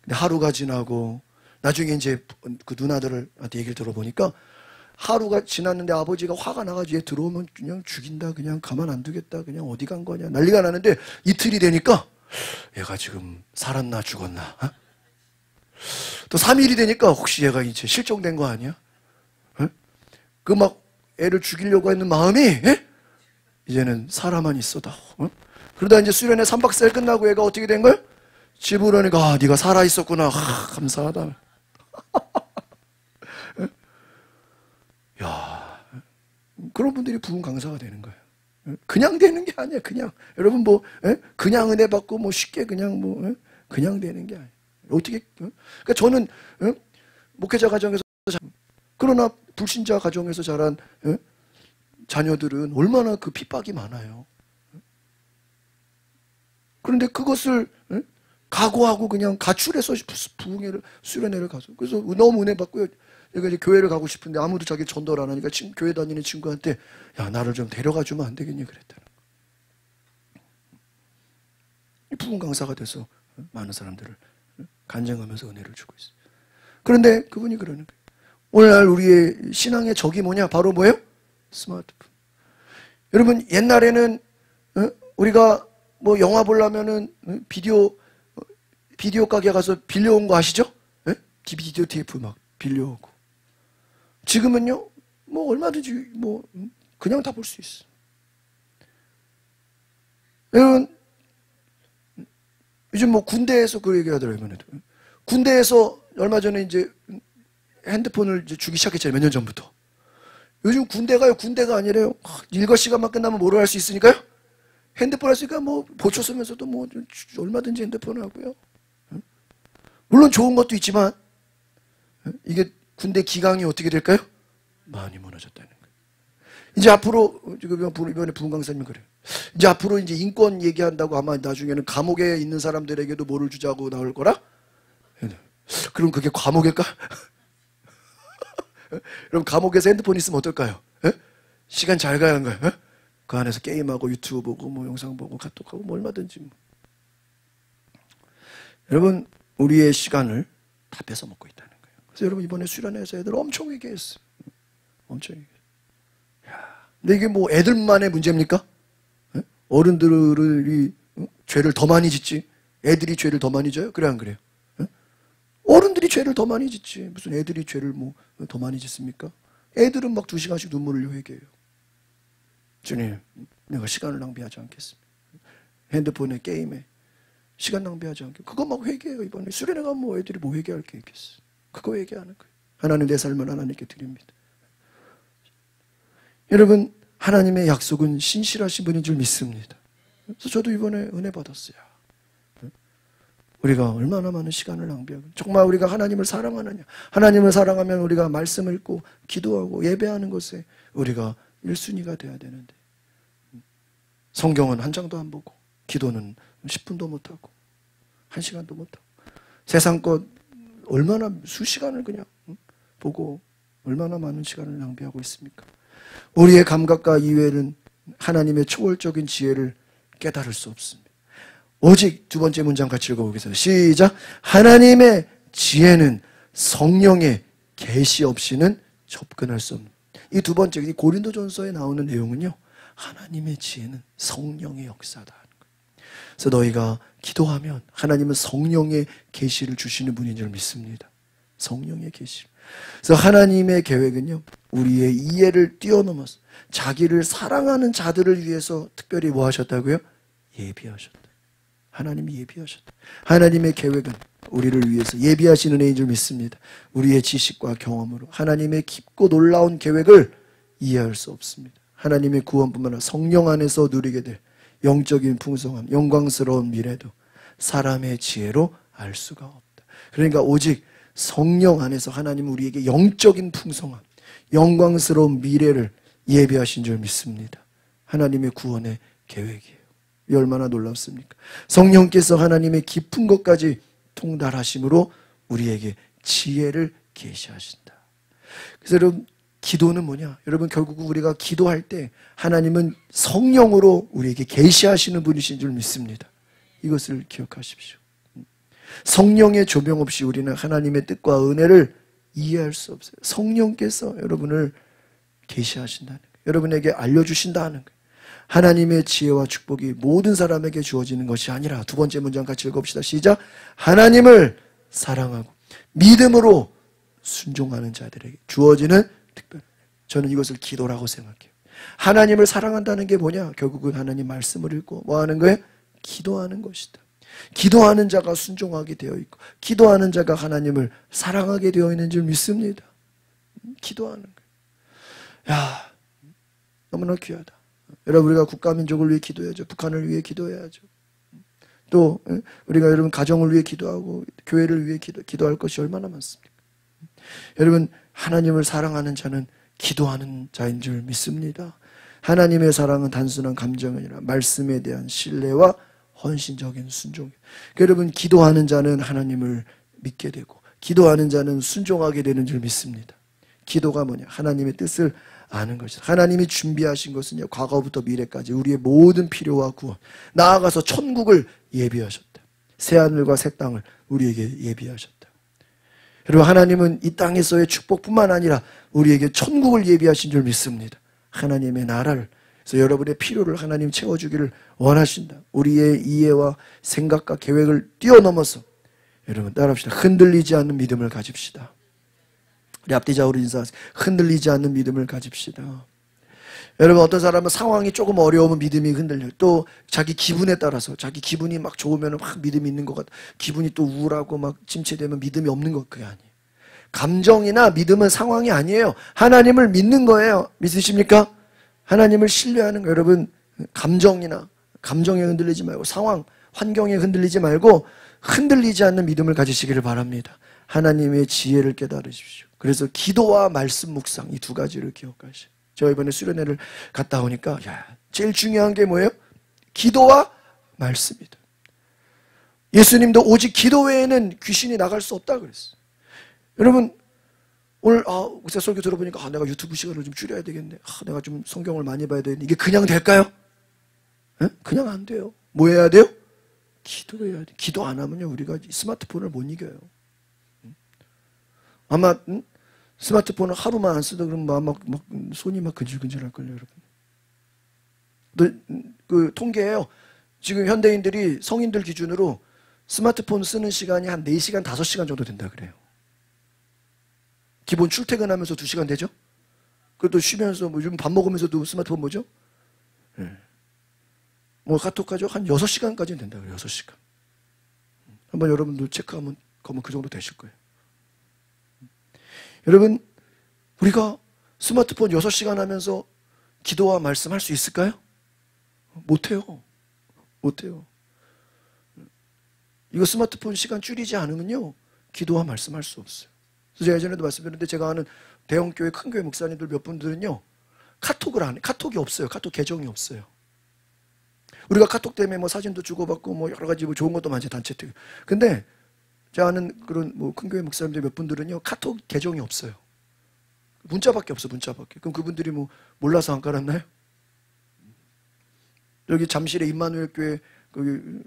근데 하루가 지나고 나중에 이제 그 누나들한테 얘기를 들어보니까 하루가 지났는데 아버지가 화가 나가지고 얘 들어오면 그냥 죽인다, 그냥 가만 안 두겠다, 그냥 어디 간 거냐 난리가 나는데, 이틀이 되니까 얘가 지금 살았나 죽었나, 또 3일이 되니까 혹시 얘가 이제 실종된 거 아니야? 그 애를 죽이려고 했는 마음이 이제는 살아만 있어다. 그러다 이제 수련회 3박 4일 끝나고 얘가 어떻게 된 거야? 집으로 오니까, 네가 살아 있었구나, 감사하다. 야, 그런 분들이 부흥 강사가 되는 거예요. 그냥 되는 게 아니야. 그냥 여러분 그냥 은혜 받고 쉽게 그냥 그냥 되는 게 아니야. 어떻게? 그러니까 저는 목회자 가정에서 그러나 불신자 가정에서 자란 자녀들은 얼마나 그 핍박이 많아요. 그런데 그것을 각오하고 그냥 가출해서 부흥회를 수련회를 가서, 그래서 너무 은혜 받고요. 내가 이제 교회를 가고 싶은데 아무도 자기 전도를 안 하니까 교회 다니는 친구한테, 야, 나를 좀 데려가 주면 안 되겠니? 그랬다는 거예요. 부흥 강사가 돼서 많은 사람들을 간증하면서 은혜를 주고 있어요. 그런데 그분이 그러는 거예요. 오늘날 우리의 신앙의 적이 뭐냐? 바로 뭐예요? 스마트폰. 여러분, 옛날에는 우리가 영화 보려면은 비디오 가게 가서 빌려온 거 아시죠? 비디오 테이프 막 빌려오고. 지금은요, 얼마든지 그냥 다 볼 수 있어. 여러분, 요즘 군대에서 그 얘기 하더라고요. 군대에서 얼마 전에 이제 핸드폰을 이제 주기 시작했잖아요. 몇 년 전부터. 요즘 군대 가요. 군대가 아니래요. 일과 시간만 끝나면 뭐를 할 수 있으니까요? 핸드폰 했으니까 뭐 보초 쓰면서도 뭐 얼마든지 핸드폰 하고요. 물론 좋은 것도 있지만 이게 군대 기강이 어떻게 될까요? 많이 무너졌다는 거예요. 이제 앞으로 이번에 부흥 강사님이 그래요. 이제 앞으로 이제 인권 얘기한다고 아마 나중에는 감옥에 있는 사람들에게도 뭐를 주자고 나올 거라? 그럼 그게 과목일까? 그럼 감옥에서 핸드폰 있으면 어떨까요? 에? 시간 잘 가야 하는 거예요. 그 안에서 게임하고 유튜브 보고 뭐 영상 보고 카톡하고 뭐 얼마든지 뭐. 여러분 우리의 시간을 다 뺏어먹고 있다는 거예요. 그래서 여러분 이번에 수련회에서 애들 엄청 얘기했어요. 엄청 얘기했어요. 근데 이게 뭐 애들만의 문제입니까? 에? 어른들이 죄를 더 많이 짓지 애들이 죄를 더 많이 져요? 그래 안 그래요? 어른들이 죄를 더 많이 짓지 무슨 애들이 죄를 뭐 더 많이 짓습니까? 애들은 막 2시간씩 눈물을 회개해요. 주님 내가 시간을 낭비하지 않겠습니다. 핸드폰에 게임에 시간 낭비하지 않게 그거 막 회개해요. 이번에 수련회 가면 뭐 애들이 뭐 회개할 게 있겠어. 그거 회개하는 거예요. 하나님 내 삶을 하나님께 드립니다. 여러분 하나님의 약속은 신실하신 분인 줄 믿습니다. 그래서 저도 이번에 은혜 받았어요. 우리가 얼마나 많은 시간을 낭비하고 정말 우리가 하나님을 사랑하느냐. 하나님을 사랑하면 우리가 말씀을 읽고 기도하고 예배하는 것에 우리가 1순위가 돼야 되는데 성경은 한 장도 안 보고 기도는 10분도 못하고 1시간도 못하고 세상 것 얼마나 수시간을 그냥 보고 얼마나 많은 시간을 낭비하고 있습니까? 우리의 감각과 이해는 하나님의 초월적인 지혜를 깨달을 수 없습니다. 오직 두 번째 문장 같이 읽어보겠습니다. 시작. 하나님의 지혜는 성령의 계시 없이는 접근할 수 없는. 이 두 번째 이 고린도전서에 나오는 내용은요. 하나님의 지혜는 성령의 역사다. 그래서 너희가 기도하면 하나님은 성령의 계시를 주시는 분인 줄 믿습니다. 성령의 계시. 그래서 하나님의 계획은요. 우리의 이해를 뛰어넘어서 자기를 사랑하는 자들을 위해서 특별히 뭐 하셨다고요? 예비하셨다. 하나님이 예비하셨다. 하나님의 계획은 우리를 위해서 예비하시는 애인 줄 믿습니다. 우리의 지식과 경험으로 하나님의 깊고 놀라운 계획을 이해할 수 없습니다. 하나님의 구원뿐만 아니라 성령 안에서 누리게 될 영적인 풍성함, 영광스러운 미래도 사람의 지혜로 알 수가 없다. 그러니까 오직 성령 안에서 하나님은 우리에게 영적인 풍성함, 영광스러운 미래를 예비하신 줄 믿습니다. 하나님의 구원의 계획이에요. 이 얼마나 놀랍습니까? 성령께서 하나님의 깊은 것까지 통달하심으로 우리에게 지혜를 계시하신다. 그래서 여러분 기도는 뭐냐? 여러분 결국 우리가 기도할 때 하나님은 성령으로 우리에게 계시하시는 분이신 줄 믿습니다. 이것을 기억하십시오. 성령의 조명 없이 우리는 하나님의 뜻과 은혜를 이해할 수 없어요. 성령께서 여러분을 계시하신다는 거예요. 여러분에게 알려주신다는 거예요. 하나님의 지혜와 축복이 모든 사람에게 주어지는 것이 아니라 두 번째 문장 같이 읽어봅시다. 시작. 하나님을 사랑하고 믿음으로 순종하는 자들에게 주어지는 특별. 저는 이것을 기도라고 생각해요. 하나님을 사랑한다는 게 뭐냐? 결국은 하나님 말씀을 읽고 뭐 하는 거예요? 기도하는 것이다. 기도하는 자가 순종하게 되어 있고 기도하는 자가 하나님을 사랑하게 되어 있는 줄 믿습니다. 기도하는 거예요. 야, 너무나 귀하다. 여러분 우리가 국가민족을 위해 기도해야죠. 북한을 위해 기도해야죠. 또 우리가 여러분 가정을 위해 기도하고 교회를 위해 기도할 것이 얼마나 많습니까? 여러분 하나님을 사랑하는 자는 기도하는 자인 줄 믿습니다. 하나님의 사랑은 단순한 감정이 아니라 말씀에 대한 신뢰와 헌신적인 순종. 여러분 기도하는 자는 하나님을 믿게 되고 기도하는 자는 순종하게 되는 줄 믿습니다. 기도가 뭐냐? 하나님의 뜻을 아는 것이다. 하나님이 준비하신 것은요, 과거부터 미래까지 우리의 모든 필요와 구원, 나아가서 천국을 예비하셨다. 새하늘과 새 땅을 우리에게 예비하셨다. 여러분 하나님은 이 땅에서의 축복뿐만 아니라 우리에게 천국을 예비하신 줄 믿습니다. 하나님의 나라를, 그래서 여러분의 필요를 하나님 채워주기를 원하신다. 우리의 이해와 생각과 계획을 뛰어넘어서 여러분 따라합시다. 흔들리지 않는 믿음을 가집시다. 우리 앞뒤 좌우로 인사하세요. 흔들리지 않는 믿음을 가집시다. 여러분 어떤 사람은 상황이 조금 어려우면 믿음이 흔들려요. 또 자기 기분에 따라서 자기 기분이 막 좋으면 막 믿음이 있는 것 같아. 기분이 또 우울하고 막 침체되면 믿음이 없는 것 그게 아니에요. 감정이나 믿음은 상황이 아니에요. 하나님을 믿는 거예요. 믿으십니까? 하나님을 신뢰하는 거. 여러분, 감정이나 감정에 흔들리지 말고 상황, 환경에 흔들리지 말고 흔들리지 않는 믿음을 가지시기를 바랍니다. 하나님의 지혜를 깨달으십시오. 그래서 기도와 말씀 묵상 이 두 가지를 기억하시오. 제가 이번에 수련회를 갔다 오니까 제일 중요한 게 뭐예요? 기도와 말씀이다. 예수님도 오직 기도 외에는 귀신이 나갈 수 없다 그랬어요. 여러분, 오늘 목사 설교 들어보니까 내가 유튜브 시간을 좀 줄여야 되겠네. 내가 좀 성경을 많이 봐야 되겠네. 이게 그냥 될까요? 에? 그냥 안 돼요. 뭐 해야 돼요? 기도해야 돼. 기도 안 하면요 우리가 스마트폰을 못 이겨요. 아마 스마트폰을 하루만 안 쓰다 그러면 막 손이 막 근질근질할걸요, 여러분. 그 통계예요. 지금 현대인들이 성인들 기준으로 스마트폰 쓰는 시간이 한 4시간, 5시간 정도 된다 그래요. 기본 출퇴근하면서 2시간 되죠? 그것도 쉬면서 뭐 요즘 밥 먹으면서도 스마트폰 보죠? 네. 뭐 카톡하죠? 한 6시간까지는 된다 그래요. 6시간. 한번 여러분도 체크하면 그 정도 되실 거예요. 여러분, 우리가 스마트폰 6시간 하면서 기도와 말씀할 수 있을까요? 못해요. 못해요. 이거 스마트폰 시간 줄이지 않으면요 기도와 말씀할 수 없어요. 그래서 제가 예전에도 말씀드렸는데 제가 아는 대형교회 큰교회 목사님들 몇 분들은요 카톡을 안 해. 카톡이 없어요. 카톡 계정이 없어요. 우리가 카톡 때문에 뭐 사진도 주고받고 뭐 여러 가지 뭐 좋은 것도 많지, 단체 때. 근데 제가 아는 그런 뭐 큰교회 목사님들 몇 분들은요 카톡 계정이 없어요. 문자밖에 없어. 문자밖에. 그럼 그분들이 뭐 몰라서 안 깔았나요? 여기 잠실의 임마누엘 교회 그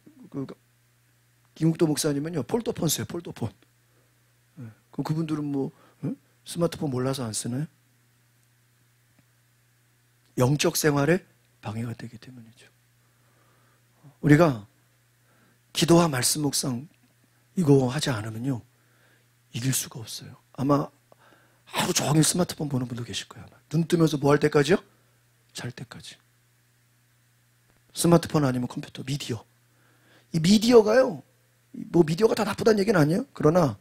김국도 목사님은요 폴더폰 써요. 폴더폰. 그럼 그분들은 뭐 스마트폰 몰라서 안 쓰나요? 영적 생활에 방해가 되기 때문이죠. 우리가 기도와 말씀 묵상 이거 하지 않으면요 이길 수가 없어요. 아마 하루 종일 스마트폰 보는 분도 계실 거예요. 아마. 눈 뜨면서 뭐 할 때까지요? 잘 때까지. 스마트폰 아니면 컴퓨터, 미디어. 이 미디어가요 뭐 미디어가 다 나쁘다는 얘기는 아니에요. 그러나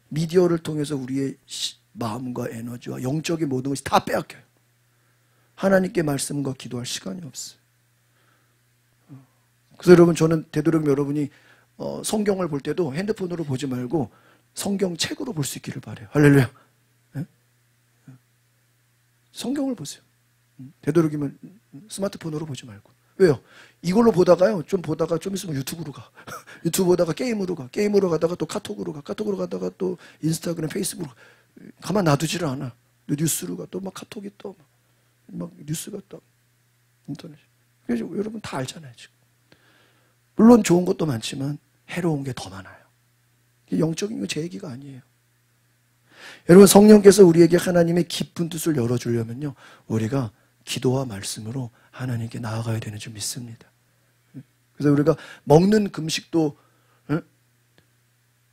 미디어를 통해서 우리의 마음과 에너지와 영적인 모든 것이 다 빼앗겨요. 하나님께 말씀과 기도할 시간이 없어요. 그래서 여러분, 저는 되도록 여러분이 성경을 볼 때도 핸드폰으로 보지 말고 성경책으로 볼 수 있기를 바라요. 할렐루야. 네? 성경을 보세요. 되도록이면 스마트폰으로 보지 말고. 왜요? 이걸로 보다가요 좀 보다가 좀 있으면 유튜브로 가. 유튜브 보다가 게임으로 가. 게임으로 가다가 또 카톡으로 가. 카톡으로 가다가 또 인스타그램, 페이스북으로 가. 가만 놔두지를 않아. 뉴스로 가. 또 막 카톡이 또 막 뉴스가 또 인터넷. 그래서 여러분 다 알잖아요 지금. 물론 좋은 것도 많지만 해로운 게 더 많아요. 영적인 거 제 얘기가 아니에요. 여러분, 성령께서 우리에게 하나님의 깊은 뜻을 열어주려면요 우리가 기도와 말씀으로 하나님께 나아가야 되는 줄 믿습니다. 그래서 우리가 먹는 금식도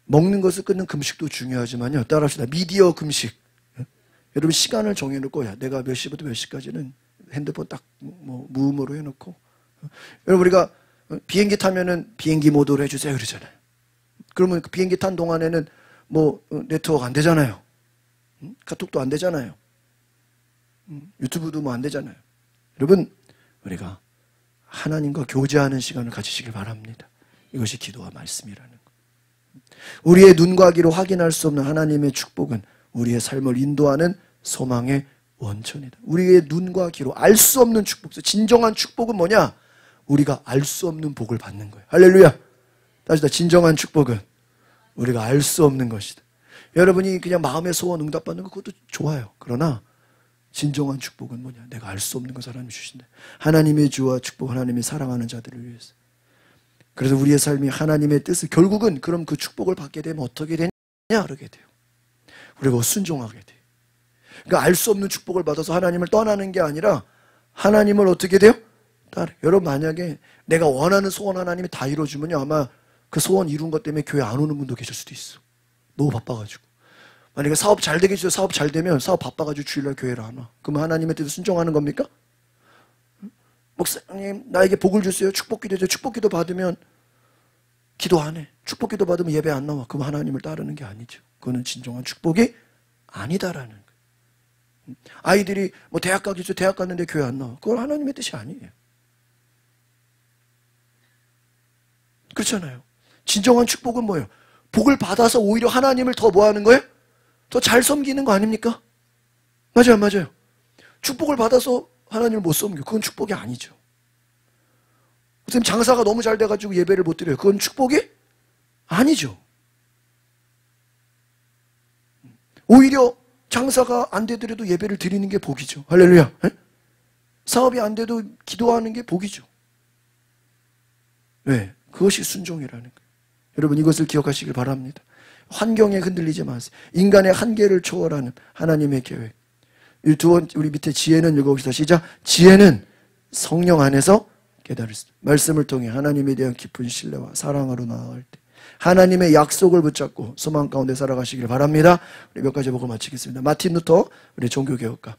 먹는 것을 끊는 금식도 중요하지만요 따라합시다. 미디어 금식. 여러분 시간을 정해놓고 내가 몇 시부터 몇 시까지는 핸드폰 딱 뭐 무음으로 해놓고 여러분 우리가 비행기 타면은 비행기 모드로 해주세요 그러잖아요. 그러면 그 비행기 탄 동안에는 뭐 네트워크 안 되잖아요. 카톡도 안 되잖아요. 유튜브도 뭐 안 되잖아요. 여러분 우리가 하나님과 교제하는 시간을 가지시길 바랍니다. 이것이 기도와 말씀이라는 것. 우리의 눈과 귀로 확인할 수 없는 하나님의 축복은 우리의 삶을 인도하는 소망의 원천이다. 우리의 눈과 귀로 알 수 없는 축복. 진정한 축복은 뭐냐? 우리가 알 수 없는 복을 받는 거예요. 할렐루야. 다시다. 진정한 축복은 우리가 알 수 없는 것이다. 여러분이 그냥 마음의 소원 응답받는 거 그것도 좋아요. 그러나 진정한 축복은 뭐냐? 내가 알 수 없는 것을 하나님이 주신다. 하나님의 주와 축복, 하나님이 사랑하는 자들을 위해서. 그래서 우리의 삶이 하나님의 뜻을 결국은 그럼 그 축복을 받게 되면 어떻게 되냐? 그러게 돼요. 우리가 순종하게 돼요. 그러니까 알 수 없는 축복을 받아서 하나님을 떠나는 게 아니라 하나님을 어떻게 돼요? 따라. 여러분 만약에 내가 원하는 소원 하나님이 다 이루어주면요 아마 그 소원 이룬 것 때문에 교회 안 오는 분도 계실 수도 있어. 너무 바빠가지고. 만약에 사업 잘 되게 해주세요. 사업 잘 되면 사업 바빠가지고 주일날 교회를 안 와. 그럼 하나님의 뜻을 순종하는 겁니까? 목사님 나에게 복을 주세요. 축복기도 해줘요. 축복기도 받으면 기도 안 해. 축복기도 받으면 예배 안 나와. 그럼 하나님을 따르는 게 아니죠. 그거는 진정한 축복이 아니다라는 거예요. 아이들이 뭐 대학 가겠죠. 대학 갔는데 교회 안 나와. 그건 하나님의 뜻이 아니에요. 그렇잖아요. 진정한 축복은 뭐예요? 복을 받아서 오히려 하나님을 더 뭐 하는 거예요? 더 잘 섬기는 거 아닙니까? 맞아요, 맞아요. 축복을 받아서 하나님을 못 섬겨. 그건 축복이 아니죠. 선생님 장사가 너무 잘 돼가지고 예배를 못 드려요. 그건 축복이 아니죠. 오히려 장사가 안 되더라도 예배를 드리는 게 복이죠. 할렐루야. 에? 사업이 안 돼도 기도하는 게 복이죠. 왜? 그것이 순종이라는 거예요. 여러분 이것을 기억하시길 바랍니다. 환경에 흔들리지 마세요. 인간의 한계를 초월하는 하나님의 계획. 두 번째, 우리 밑에 지혜는 읽어봅시다. 시작. 지혜는 성령 안에서 깨달을 수. 말씀을 통해 하나님에 대한 깊은 신뢰와 사랑으로 나아갈 때 하나님의 약속을 붙잡고 소망 가운데 살아가시길 바랍니다. 우리 몇 가지 보고 마치겠습니다. 마틴 루터, 우리 종교개혁가.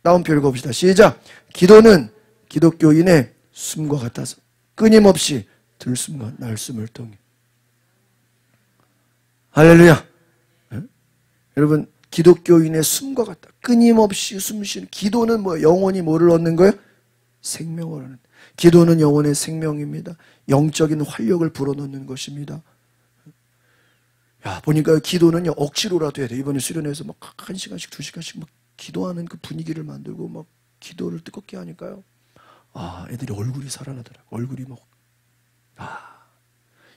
다운표 읽어봅시다. 시작. 기도는 기독교인의 숨과 같아서 끊임없이 들숨과 날숨을 통해. 할렐루야. 네? 여러분 기독교인의 숨과 같다. 끊임없이 숨쉬는. 기도는 뭐 영혼이 뭐를 얻는 거예요? 생명을 얻는. 기도는 영혼의 생명입니다. 영적인 활력을 불어넣는 것입니다. 야, 보니까 기도는요, 억지로라도 해야 돼. 이번에 수련회에서 막 1시간씩, 2시간씩 막 기도하는 그 분위기를 만들고 막 기도를 뜨겁게 하니까요. 아, 애들이 얼굴이 살아나더라고. 얼굴이 막.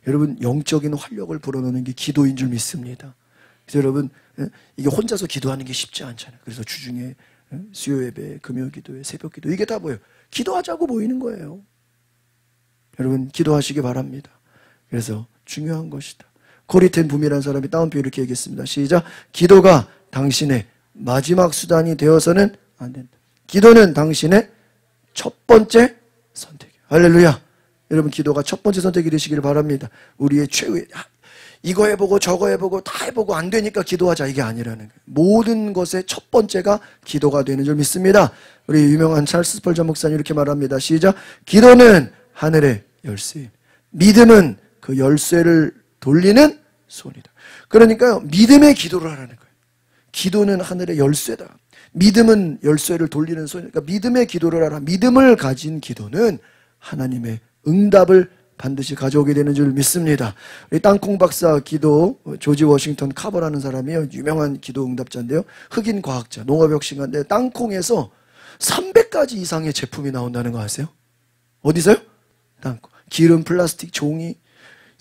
여러분, 영적인 활력을 불어넣는 게 기도인 줄 믿습니다. 그래서 여러분, 이게 혼자서 기도하는 게 쉽지 않잖아요. 그래서 주중에 수요예배, 금요기도회, 새벽기도 이게 다 뭐예요? 기도하자고 모이는 거예요. 여러분 기도하시기 바랍니다. 그래서 중요한 것이다. 코리텐 붐이라는 사람이 다운표 이렇게 얘기했습니다. 시작. 기도가 당신의 마지막 수단이 되어서는 안 된다. 기도는 당신의 첫 번째 선택이에요. 할렐루야. 여러분 기도가 첫 번째 선택이 되시기를 바랍니다. 우리의 최후의 이거 해보고 저거 해보고 다 해보고 안 되니까 기도하자 이게 아니라는 거예요. 모든 것의 첫 번째가 기도가 되는 줄 믿습니다. 우리 유명한 찰스 스펄전 목사님 이렇게 말합니다. 시작. 기도는 하늘의 열쇠, 믿음은 그 열쇠를 돌리는 손이다. 그러니까요, 믿음의 기도를 하라는 거예요. 기도는 하늘의 열쇠다. 믿음은 열쇠를 돌리는 손이니까 믿음의 기도를 하라. 믿음을 가진 기도는 하나님의 응답을 반드시 가져오게 되는 줄 믿습니다. 우리 땅콩 박사 기도, 조지 워싱턴 카버라는 사람이요, 유명한 기도 응답자인데요, 흑인 과학자, 농업혁신가인데 땅콩에서 300가지 이상의 제품이 나온다는 거 아세요? 어디서요? 땅콩. 기름, 플라스틱, 종이.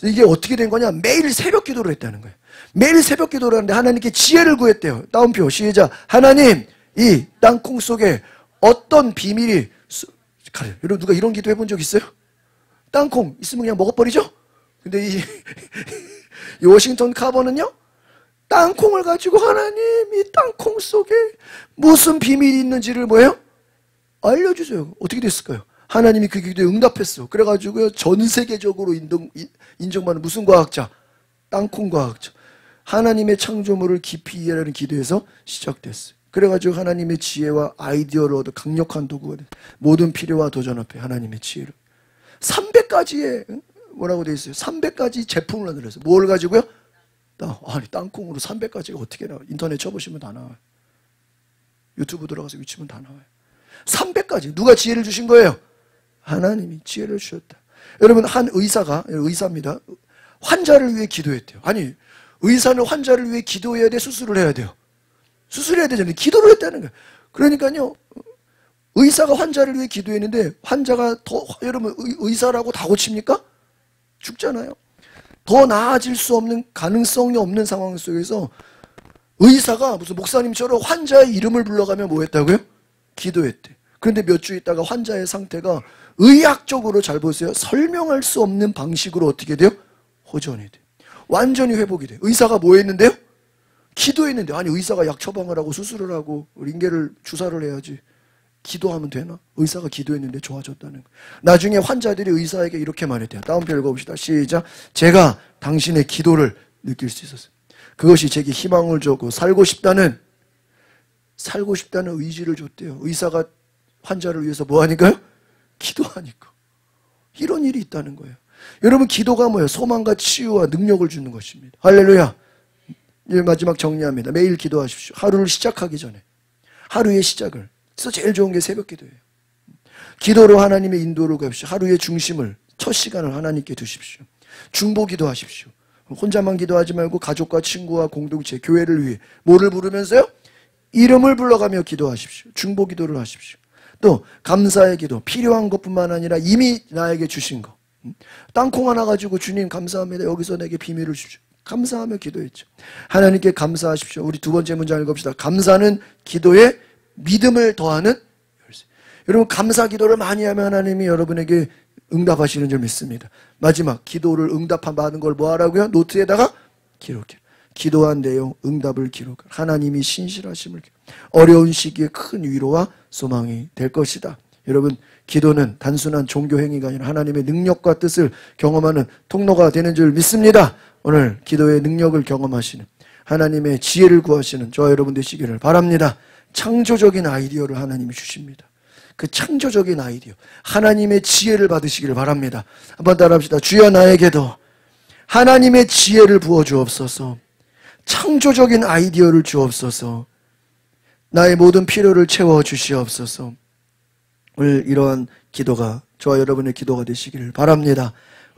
이게 어떻게 된 거냐? 매일 새벽 기도를 했다는 거예요. 매일 새벽 기도를 하는데 하나님께 지혜를 구했대요. 다운표 시작. 하나님, 이 땅콩 속에 어떤 비밀이 가려. 여러분 누가 이런 기도 해본 적 있어요? 땅콩 있으면 그냥 먹어버리죠? 근데 이 워싱턴 카버는요, 땅콩을 가지고 하나님 이 땅콩 속에 무슨 비밀이 있는지를 뭐예요? 알려주세요. 어떻게 됐을까요? 하나님이 그 기도에 응답했어. 그래가지고요, 전 세계적으로 인정받는 무슨 과학자? 땅콩 과학자. 하나님의 창조물을 깊이 이해하는 기도에서 시작됐어요. 그래가지고 하나님의 지혜와 아이디어를 얻어 강력한 도구가 돼. 모든 필요와 도전 앞에 하나님의 지혜를. 300가지의 뭐라고 되어 있어요? 300가지 제품을 만들었어요. 뭘 가지고요? 아니 땅콩으로 300가지가 어떻게 나와요? 인터넷 쳐보시면 다 나와요. 유튜브 들어가서 위치면 다 나와요. 300가지. 누가 지혜를 주신 거예요? 하나님이 지혜를 주셨다. 여러분 한 의사가, 의사입니다, 환자를 위해 기도했대요. 아니 의사는 환자를 위해 기도해야 돼? 수술을 해야 돼요? 수술해야 되잖아요. 기도를 했다는 거예요. 그러니까요, 의사가 환자를 위해 기도했는데 환자가 더, 여러분 의사라고 다 고칩니까? 죽잖아요. 더 나아질 수 없는, 가능성이 없는 상황 속에서 의사가 무슨 목사님처럼 환자의 이름을 불러가며 뭐 했다고요? 기도했대. 그런데 몇 주 있다가 환자의 상태가 의학적으로, 잘 보세요, 설명할 수 없는 방식으로 어떻게 돼요? 호전이 돼. 완전히 회복이 돼. 의사가 뭐 했는데요? 기도했는데. 아니 의사가 약 처방을 하고 수술을 하고 링겔을 주사를 해야지 기도하면 되나? 의사가 기도했는데 좋아졌다는 거예요. 나중에 환자들이 의사에게 이렇게 말했대요. 다운표 읽어봅시다. 시작. 제가 당신의 기도를 느낄 수 있었어요. 그것이 제게 희망을 줬고 살고 싶다는 의지를 줬대요. 의사가 환자를 위해서 뭐 하니까요? 기도하니까. 이런 일이 있다는 거예요. 여러분 기도가 뭐예요? 소망과 치유와 능력을 주는 것입니다. 할렐루야. 이제 마지막 정리합니다. 매일 기도하십시오. 하루를 시작하기 전에. 하루의 시작을. 그래서 제일 좋은 게 새벽 기도예요. 기도로 하나님의 인도로 가십시오. 하루의 중심을, 첫 시간을 하나님께 두십시오. 중보 기도하십시오. 혼자만 기도하지 말고 가족과 친구와 공동체, 교회를 위해 뭐를 부르면서요? 이름을 불러가며 기도하십시오. 중보 기도를 하십시오. 또 감사의 기도, 필요한 것뿐만 아니라 이미 나에게 주신 것. 땅콩 하나 가지고 주님 감사합니다. 여기서 내게 비밀을 주십시오. 감사하며 기도했죠. 하나님께 감사하십시오. 우리 두 번째 문장 읽읍시다. 감사는 기도에 믿음을 더하는 열쇠. 여러분 감사 기도를 많이 하면 하나님이 여러분에게 응답하시는 줄 믿습니다. 마지막 기도를 응답받은 걸 뭐 하라고요? 노트에다가 기록해. 기도한 내용, 응답을 기록해. 하나님이 신실하심을 기록. 어려운 시기에 큰 위로와 소망이 될 것이다. 여러분 기도는 단순한 종교 행위가 아니라 하나님의 능력과 뜻을 경험하는 통로가 되는 줄 믿습니다. 오늘 기도의 능력을 경험하시는 하나님의 지혜를 구하시는 저와 여러분 되시기를 바랍니다. 창조적인 아이디어를 하나님이 주십니다. 그 창조적인 아이디어, 하나님의 지혜를 받으시기를 바랍니다. 한번 따라합시다. 주여 나에게도 하나님의 지혜를 부어주옵소서. 창조적인 아이디어를 주옵소서. 나의 모든 필요를 채워주시옵소서. 오늘 이러한 기도가 저와 여러분의 기도가 되시기를 바랍니다.